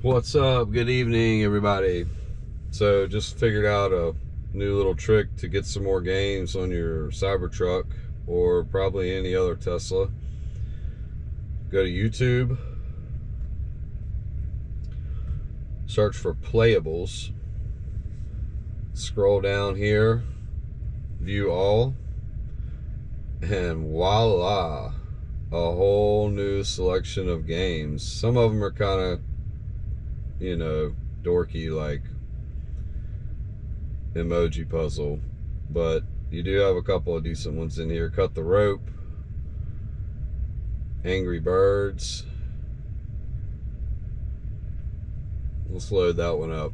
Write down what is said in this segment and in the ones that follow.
What's up? Good evening, everybody. So just figured out a new little trick to get some more games on your Cybertruck or probably any other Tesla. Go to YouTube, search for playables, scroll down here, view all, and voila, a whole new selection of games. Some of them are kind of, dorky, like emoji puzzle, but you do have a couple of decent ones in here. Cut the Rope, Angry Birds. Let's load that one up.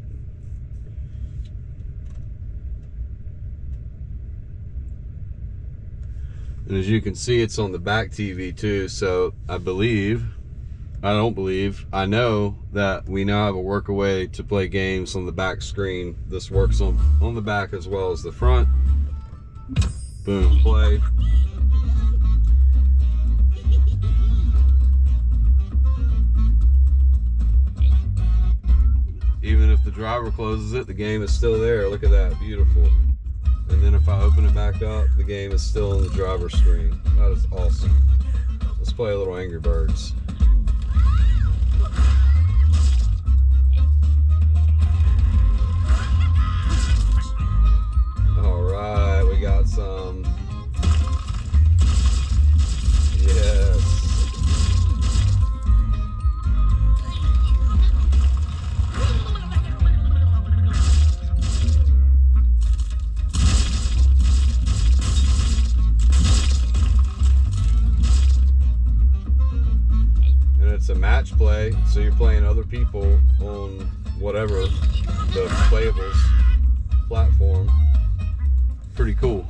And as you can see, it's on the back TV too, so I know that we now have a workaway to play games on the back screen. This works on the back as well as the front. Boom, play. Even if the driver closes it, the game is still there. Look at that, beautiful. And then if I open it back up, the game is still on the driver's screen. That is awesome. Let's play a little Angry Birds. All right, we got some. Yes. It's a match play, so you're playing other people on whatever the playables platform. Pretty cool.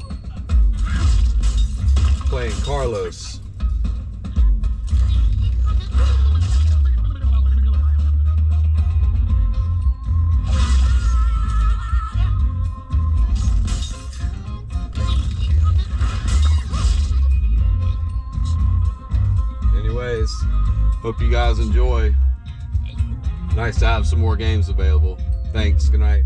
Playing Carlos. Anyways, hope you guys enjoy. Nice to have some more games available. Thanks. Good night.